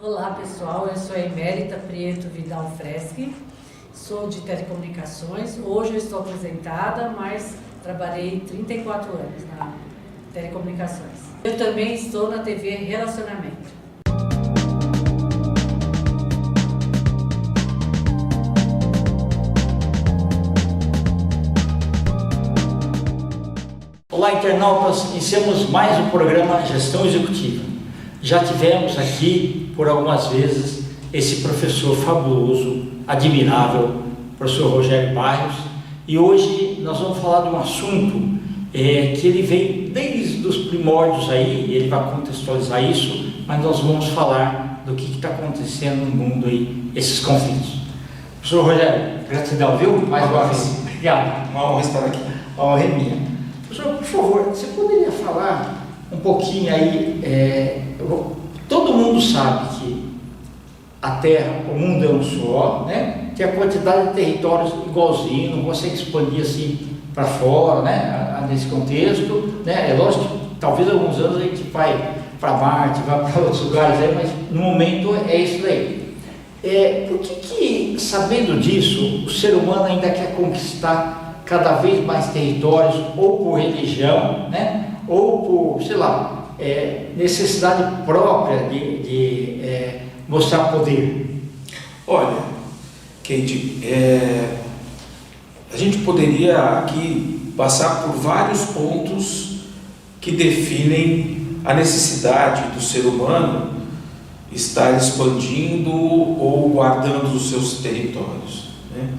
Olá pessoal, eu sou a Emérita Prieto Vidal Freschi, sou de telecomunicações. Hoje eu estou aposentada, mas trabalhei 34 anos na telecomunicações. Eu também estou na TV Relacionamento. Olá, internautas! Iniciamos mais um programa Gestão Executiva. Já tivemos aqui, por algumas vezes, esse professor fabuloso, admirável, professor Rogério Barros, e hoje nós vamos falar de um assunto que ele vem desde os primórdios aí, ele vai contextualizar isso, mas nós vamos falar do que está acontecendo no mundo aí, esses conflitos. Professor Rogério, gratidão, viu? Mais uma vez. Obrigado. Uma honra estar aqui. A honra é minha. Professor, por favor, você poderia falar um pouquinho aí, todo mundo sabe que a Terra, o mundo é um só, né? Que a quantidade de territórios igualzinho, não consegue expandir assim para fora, né? Nesse contexto, né? É lógico que talvez alguns anos a gente vai para Marte, vai para outros lugares aí, mas no momento é isso daí. Por que, sabendo disso, o ser humano ainda quer conquistar cada vez mais territórios, ou por religião, né? Ou por, sei lá, necessidade própria de mostrar poder? Olha, Kate, a gente poderia aqui passar por vários pontos que definem a necessidade do ser humano estar expandindo ou guardando os seus territórios, né?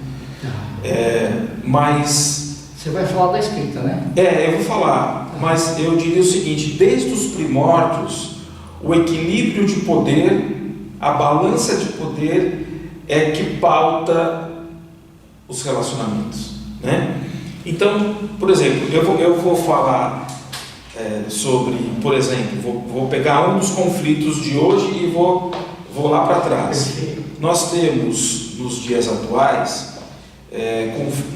Mas você vai falar da escrita, né? Eu vou falar, mas eu diria o seguinte: desde os primórdios, o equilíbrio de poder, a balança de poder é que pauta os relacionamentos, né? Então, por exemplo, eu vou falar sobre, por exemplo, vou pegar um dos conflitos de hoje e vou lá para trás. Perfeito. Nós temos, nos dias atuais,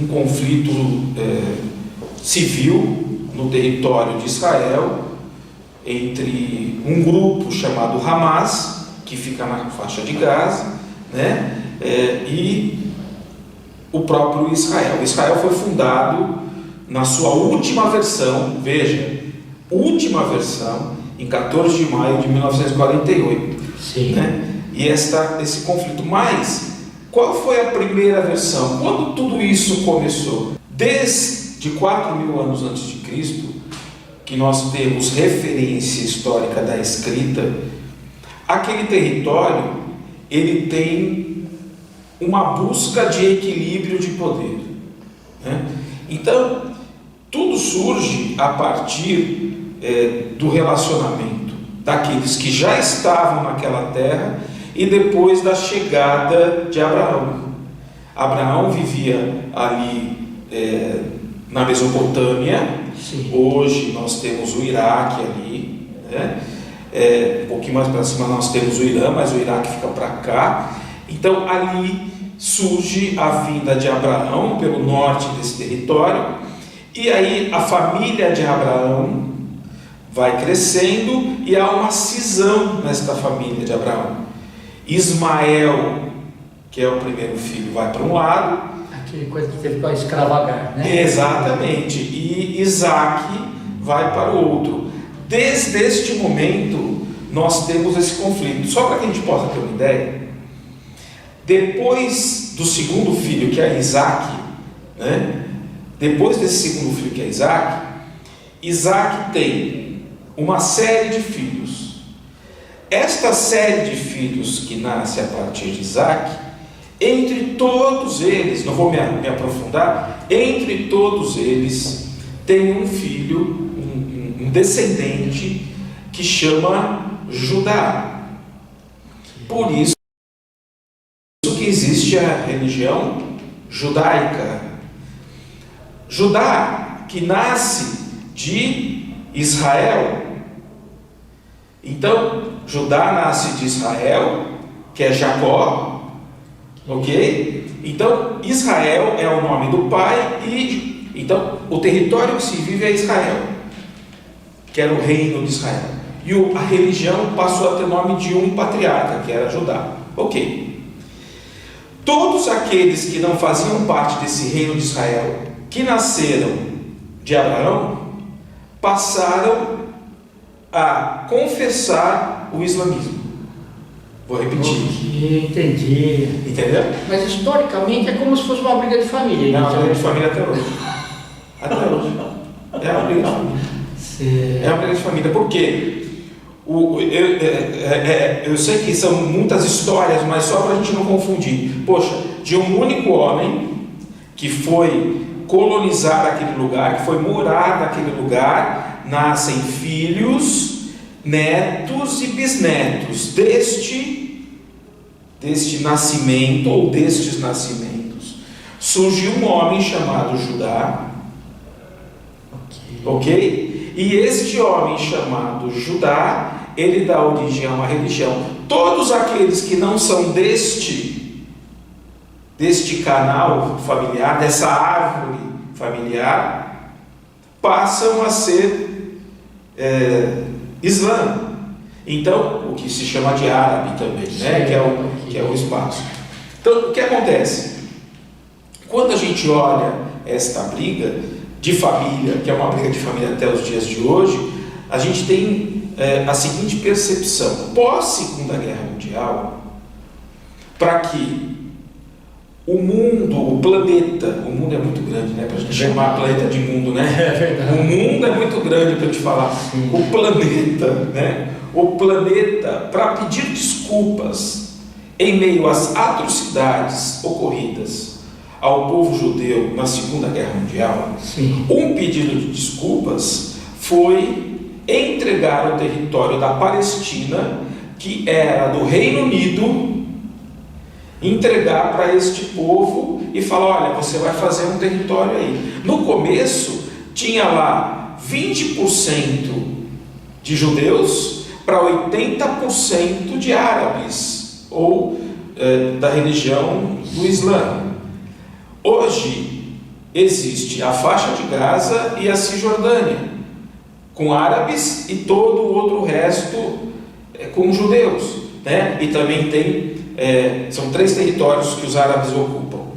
um conflito civil no território de Israel entre um grupo chamado Hamas, que fica na faixa de Gaza, né, e o próprio Israel. Israel foi fundado na sua última versão, veja, última versão, em 14 de maio de 1948. Sim. Né? E esse conflito, mas qual foi a primeira versão? Quando tudo isso começou? Desde 4.000 anos antes de Cristo, que nós temos referência histórica da escrita, aquele território, ele tem uma busca de equilíbrio de poder, né? Então, tudo surge a partir do relacionamento daqueles que já estavam naquela terra e depois da chegada de Abraão. Abraão vivia ali na Mesopotâmia. Sim. Hoje nós temos o Iraque ali, né? Um pouquinho mais para cima nós temos o Irã, mas o Iraque fica para cá. Então ali surge a vinda de Abraão pelo norte desse território, e aí a família de Abraão vai crescendo e há uma cisão nesta família de Abraão. Ismael, que é o primeiro filho, vai para um lado. Aquele coisa que teve para escravagar, né? Exatamente. E Isaac vai para o outro. Desde este momento, nós temos esse conflito. Só para que a gente possa ter uma ideia, depois do segundo filho, que é Isaac, né? Depois desse segundo filho, que é Isaac tem uma série de filhos. Esta série de filhos que nasce a partir de Isaac, entre todos eles, não vou me aprofundar, entre todos eles tem um filho, um descendente que chama Judá. Por isso que existe a religião judaica. Judá, que nasce de Israel. Então, Judá nasce de Israel, que é Jacó, ok? Então, Israel é o nome do pai, então o território que se vive é Israel, que era o reino de Israel. e a religião passou a ter nome de um patriarca, que era Judá. Ok. Todos aqueles que não faziam parte desse reino de Israel, que nasceram de Abraão, passaram a confessar o islamismo. Vou repetir. Entendi. Entendeu? Mas historicamente é como se fosse uma briga de família. É uma briga de família até hoje. Até hoje. É uma briga de família. É uma briga de família. Por quê? Eu sei que são muitas histórias, mas só para a gente não confundir. Poxa, de um único homem que foi colonizar aquele lugar, que foi morar naquele lugar, nascem filhos, netos e bisnetos deste nascimento ou destes nascimentos. Surgiu um homem chamado Judá, ok? E este homem chamado Judá, ele dá origem a uma religião. Todos aqueles que não são deste canal familiar, dessa árvore familiar, passam a ser Islã. Então, o que se chama de árabe também, né? que é o espaço. Então, o que acontece? Quando a gente olha esta briga de família, que é uma briga de família até os dias de hoje, a gente tem a seguinte percepção: pós-Segunda Guerra Mundial, para que o mundo, o mundo é muito grande, né? Para a gente chamar planeta de mundo, né? É verdade. O mundo é muito grande para te falar. Sim. O planeta, né? O planeta, para pedir desculpas em meio às atrocidades ocorridas ao povo judeu na Segunda Guerra Mundial, Sim. um pedido de desculpas foi entregar o território da Palestina, que era do Reino Unido, entregar para este povo e falar: olha, você vai fazer um território aí. No começo tinha lá 20% de judeus para 80% de árabes ou da religião do Islã. Hoje existe a faixa de Gaza e a Cisjordânia, com árabes, e todo o outro resto com judeus, né? E também tem são 3 territórios que os árabes ocupam: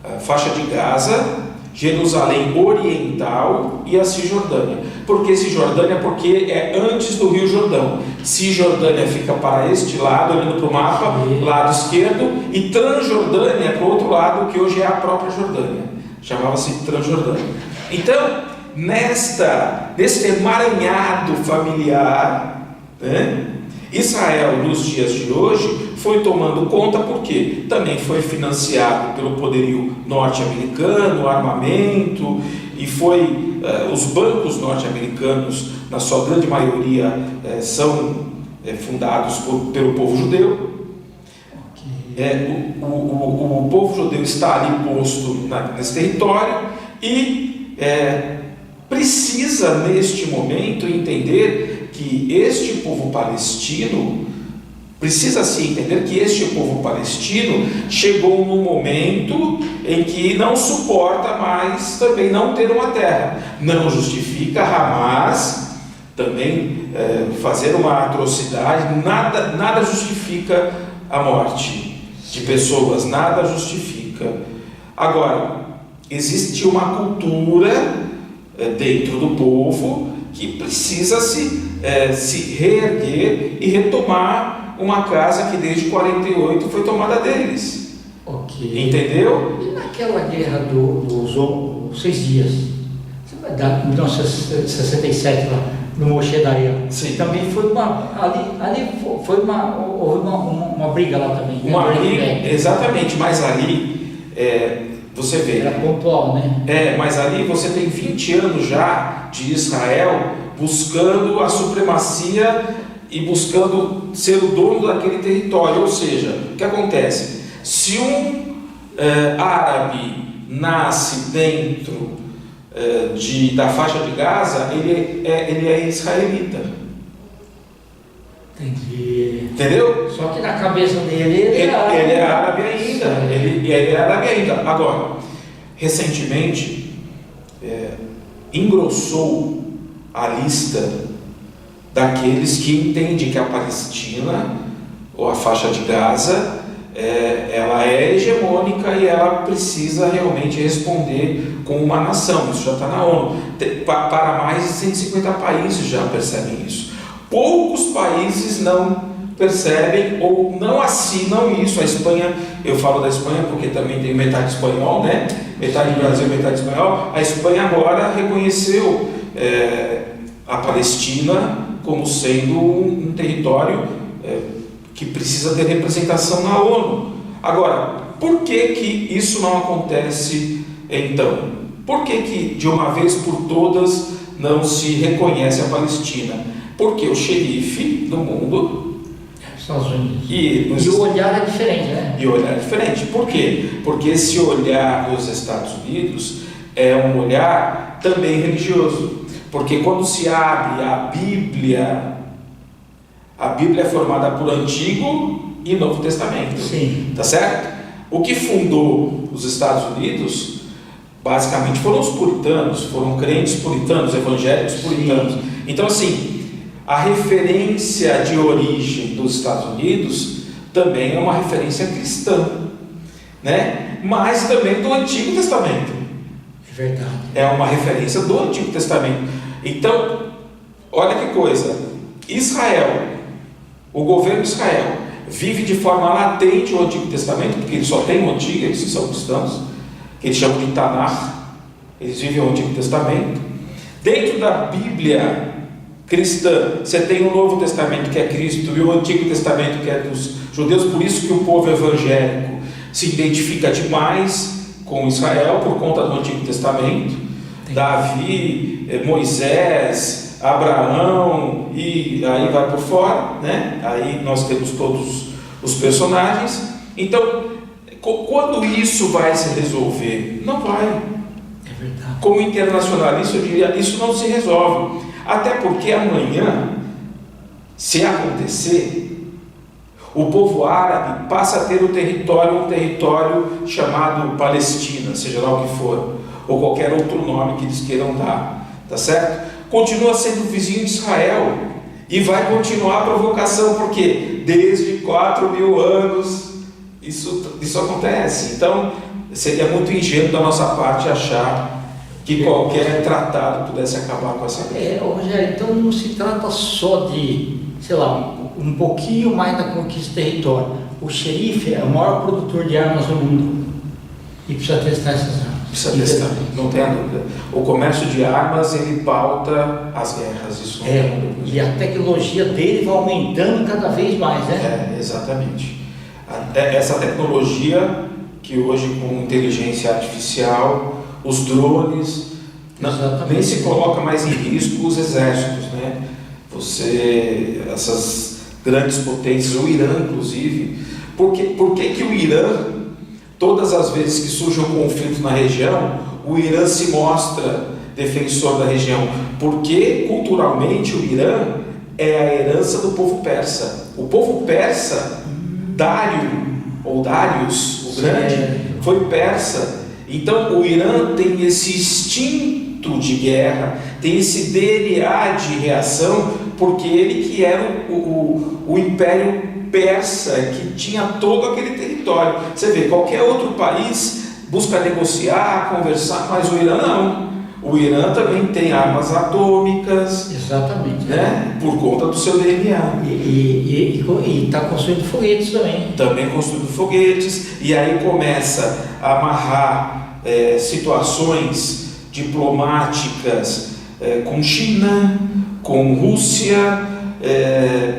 a faixa de Gaza, Jerusalém Oriental e a Cisjordânia. Por que Cisjordânia? Porque é antes do Rio Jordão. Cisjordânia fica para este lado, olhando para o mapa, lado esquerdo, e Transjordânia para o outro lado, que hoje é a própria Jordânia. Chamava-se Transjordânia. Então, nesse emaranhado familiar, né, Israel, nos dias de hoje, foi tomando conta, porque também foi financiado pelo poderio norte-americano, armamento, e os bancos norte-americanos, na sua grande maioria, são fundados pelo povo judeu. O povo judeu está ali posto nesse território e precisa, neste momento, entender que este povo palestino chegou num momento em que não suporta mais também não ter uma terra. Não justifica Hamas também fazer uma atrocidade, nada justifica a morte de pessoas, nada justifica. Agora, existe uma cultura dentro do povo que precisa se reerguer e retomar uma casa que desde 48 foi tomada deles. Ok. Entendeu? E naquela guerra dos 6 dias, você vai dar 1967 lá no Moshe Dayan. Sim. Também foi houve uma briga lá também. Uma briga, exatamente, mas ali você vê. Era pontual, né? Mas ali você tem 20 anos já de Israel buscando a supremacia e buscando ser o dono daquele território. Ou seja, o que acontece? Se um árabe nasce dentro da faixa de Gaza, ele é israelita. Entendi. Entendeu? Só que na cabeça dele Ele é árabe ainda. Ele é árabe ainda. Agora, recentemente, engrossou a lista daqueles que entendem que a Palestina, ou a faixa de Gaza, ela é hegemônica e ela precisa realmente responder com uma nação. Isso já está na ONU. Para mais de 150 países já percebem isso. Poucos países não percebem ou não assinam isso. A Espanha, eu falo da Espanha porque também tem metade espanhol, né? Metade do Brasil, metade espanhol. A Espanha agora reconheceu a Palestina como sendo um território que precisa ter representação na ONU. Agora, por que que isso não acontece então? Por que de uma vez por todas não se reconhece a Palestina? Porque o xerife do mundo... Estados Unidos. E o olhar é diferente, né? E o olhar é diferente. Por quê? Porque esse olhar dos Estados Unidos é um olhar também religioso. Porque quando se abre a Bíblia é formada por Antigo e Novo Testamento. Sim. Tá certo? O que fundou os Estados Unidos, basicamente, foram os puritanos, foram crentes puritanos, evangélicos puritanos. Sim. Então, assim, a referência de origem dos Estados Unidos também é uma referência cristã, né? Mas também do Antigo Testamento. É verdade. É uma referência do Antigo Testamento. Então, olha que coisa. Israel, o governo de Israel, vive de forma latente o Antigo Testamento, porque eles só têm o Antigo, eles são cristãos, que eles chamam de Tanakh, eles vivem o Antigo Testamento. Dentro da Bíblia cristã, você tem o Novo Testamento, que é Cristo, e o Antigo Testamento, que é dos judeus. Por isso que o povo evangélico se identifica demais com Israel, por conta do Antigo Testamento. Davi, Moisés, Abraão, e aí vai por fora, né? Aí nós temos todos os personagens. Então, quando isso vai se resolver? Não vai. É verdade. Como internacionalista, eu diria, isso não se resolve. Até porque amanhã, se acontecer, o povo árabe passa a ter um território chamado Palestina, seja lá o que for, ou qualquer outro nome que eles queiram dar, tá certo? Continua sendo vizinho de Israel e vai continuar a provocação, porque desde 4.000 anos isso acontece. Então, seria muito ingênuo da nossa parte achar que qualquer tratado pudesse acabar com essa guerra. Rogério, então não se trata só de, sei lá, um pouquinho mais da conquista do território. O xerife é o maior produtor de armas do mundo e precisa testar essas armas. Precisa testar, não tem a dúvida. O comércio de armas, ele pauta as guerras. Isso não tem dúvida. E a tecnologia dele vai aumentando cada vez mais, né? Exatamente. Essa tecnologia que hoje, com inteligência artificial, os drones, nem se coloca mais em risco os exércitos, né? Essas grandes potências, o Irã inclusive, por que o Irã, todas as vezes que surge um conflito na região, o Irã se mostra defensor da região? Porque culturalmente o Irã é a herança do povo persa. O povo persa, Dário, ou Darius, o grande, foi persa. Então o Irã tem esse instinto de guerra, tem esse DNA de reação, porque ele que era o império persa, que tinha todo aquele território. Você vê, qualquer outro país busca negociar, conversar, mas o Irã não. O Irã também tem armas atômicas. Exatamente. Né? Por conta do seu DNA. E está construindo foguetes também. Também construindo foguetes. E aí começa a amarrar situações diplomáticas com China, com Rússia,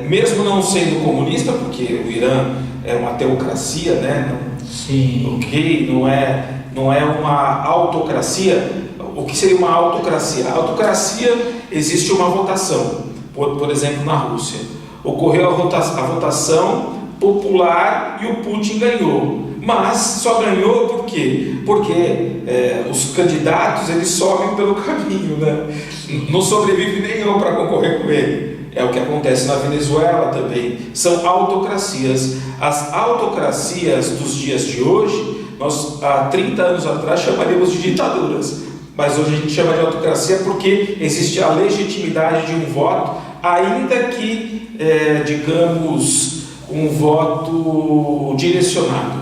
mesmo não sendo comunista, porque o Irã é uma teocracia, né? Sim. Ok, não é uma autocracia. O que seria uma autocracia? A autocracia, existe uma votação. Por exemplo, na Rússia, ocorreu a votação popular e o Putin ganhou. Mas só ganhou por quê? Porque os candidatos, eles sobem pelo caminho, né? Não sobrevive nenhum para concorrer com ele. É o que acontece na Venezuela também. São autocracias. As autocracias dos dias de hoje, nós há 30 anos atrás chamaríamos de ditaduras. Mas hoje a gente chama de autocracia porque existe a legitimidade de um voto ainda que, digamos, um voto direcionado.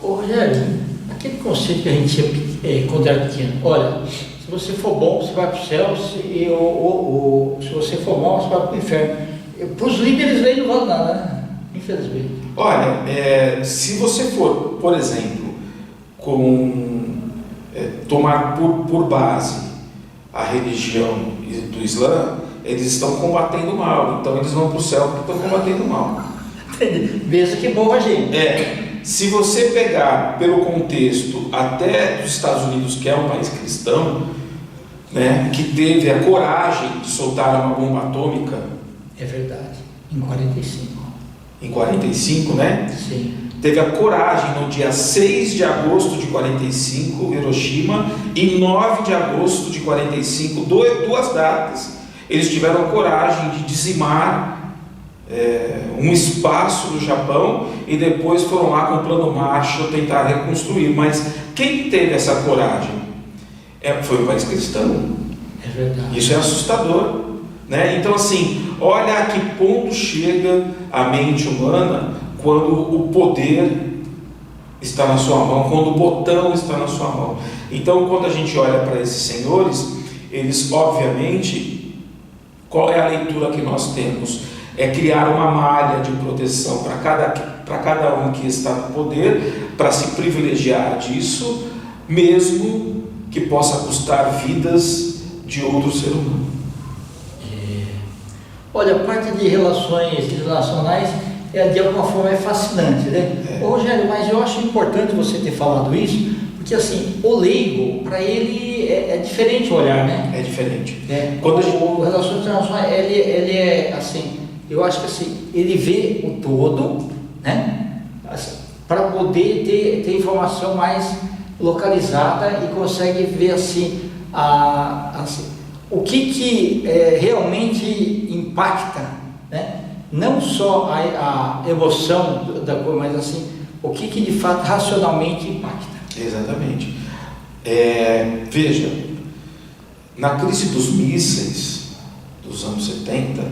Ô, Rogério, aquele conceito que a gente tinha quando era pequeno, olha, se você for bom, você vai para o céu, se você for mal, você vai para o inferno. Para os líderes aí não vale nada, né? Infelizmente. Olha, se você for, por exemplo, tomar por base a religião do Islã, eles estão combatendo o mal, então eles vão para o céu porque estão combatendo o mal. Entendi. Mesmo que morra gente. Se você pegar pelo contexto até dos Estados Unidos, que é um país cristão, né, que teve a coragem de soltar uma bomba atômica. É verdade, em 45. Em 45, né? Sim. Teve a coragem no dia 6 de agosto de 45, Hiroshima, e 9 de agosto de 45, duas datas. Eles tiveram a coragem de dizimar um espaço do Japão e depois foram lá com o plano Marshall tentar reconstruir. Mas quem teve essa coragem? Foi o país cristão. É verdade. Isso é assustador, né? Então, assim, olha a que ponto chega a mente humana quando o poder está na sua mão, quando o botão está na sua mão. Então, quando a gente olha para esses senhores, eles, obviamente, qual é a leitura que nós temos? É criar uma malha de proteção para cada um que está no poder, para se privilegiar disso, mesmo que possa custar vidas de outro ser humano. Olha, a parte de relações internacionais de alguma forma é fascinante, né? Ô, Rogério, mas eu acho importante você ter falado isso, porque assim, o leigo, para ele é diferente o olhar, né? É diferente. Quando o relações internacionais, ele é assim, eu acho que assim, ele vê o todo, né? Assim, para poder ter informação mais localizada e consegue ver assim, o que realmente impacta, né? Não só a emoção da coisa, mas assim, o que de fato racionalmente impacta. Exatamente. Veja, na crise dos mísseis dos anos 70,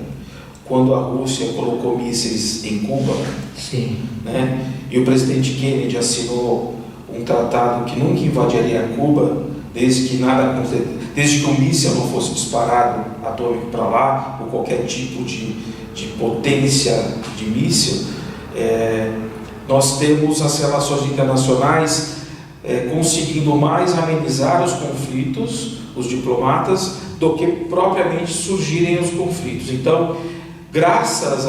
quando a Rússia colocou mísseis em Cuba, sim, né, e o presidente Kennedy assinou um tratado que nunca invadiria Cuba, desde que um míssil não fosse disparado atômico para lá, ou qualquer tipo de potência de míssil, nós temos as relações internacionais conseguindo mais amenizar os conflitos, os diplomatas, do que propriamente surgirem os conflitos. Então, graças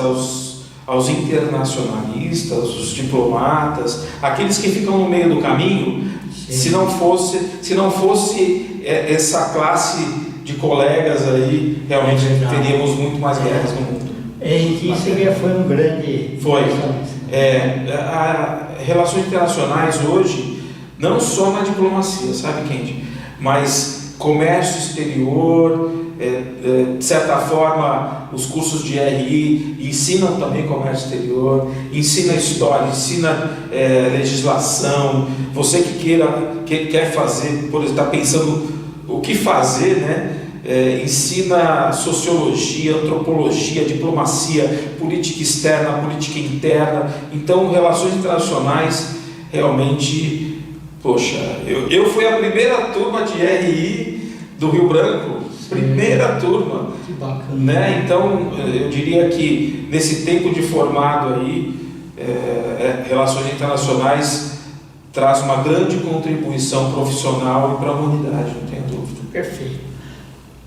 aos internacionalistas, os diplomatas, aqueles que ficam no meio do caminho, se não fosse essa classe de colegas aí, realmente teríamos muito mais guerras no mundo. Henrique Kissinger foi um grande... Relações internacionais hoje, não só na diplomacia, sabe, Kendi? Mas comércio exterior, de certa forma, os cursos de RI ensinam também comércio exterior, ensina história, ensina legislação. Você que quer fazer, por exemplo, está pensando o que fazer, né? Ensina sociologia, antropologia, diplomacia, política externa, política interna. Então, relações internacionais, realmente, poxa, eu fui a primeira turma de RI do Rio Branco, primeira turma, que bacana, né? Então, eu diria que nesse tempo de formado aí, relações internacionais traz uma grande contribuição profissional e para a humanidade, não tenho dúvida. Perfeito.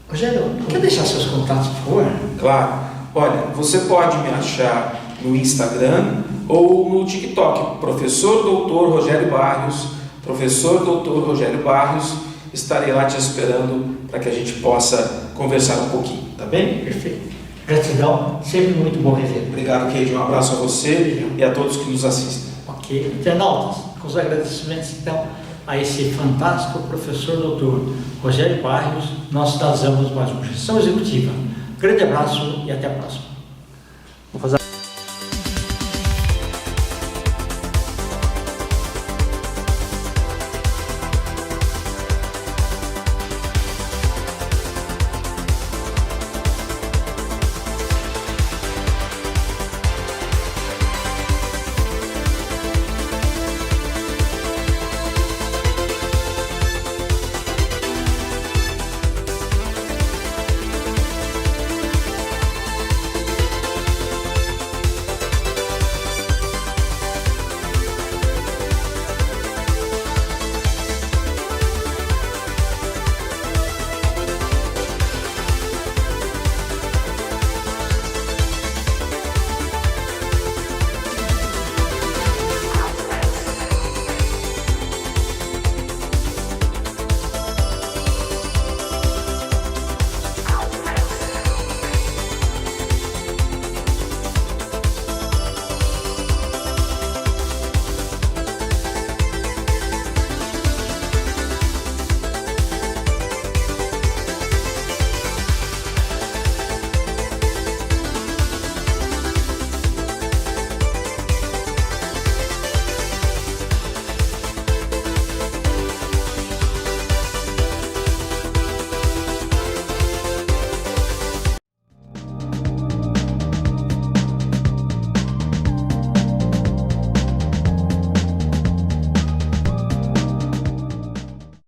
Rogério, quer deixar seus contatos, por favor? Claro. Olha, você pode me achar no Instagram ou no TikTok, Professor Doutor Rogério Barrios, Professor Doutor Rogério Barrios. Estarei lá te esperando para que a gente possa conversar um pouquinho, tá bem? Perfeito. Gratidão, sempre muito bom rever. Obrigado, Keide. Um abraço a você e a todos que nos assistem. Ok. Internautas, com os agradecimentos, então, a esse fantástico professor doutor Rogério Barrios, nós trazemos mais uma gestão executiva. Grande abraço e até a próxima. Vou fazer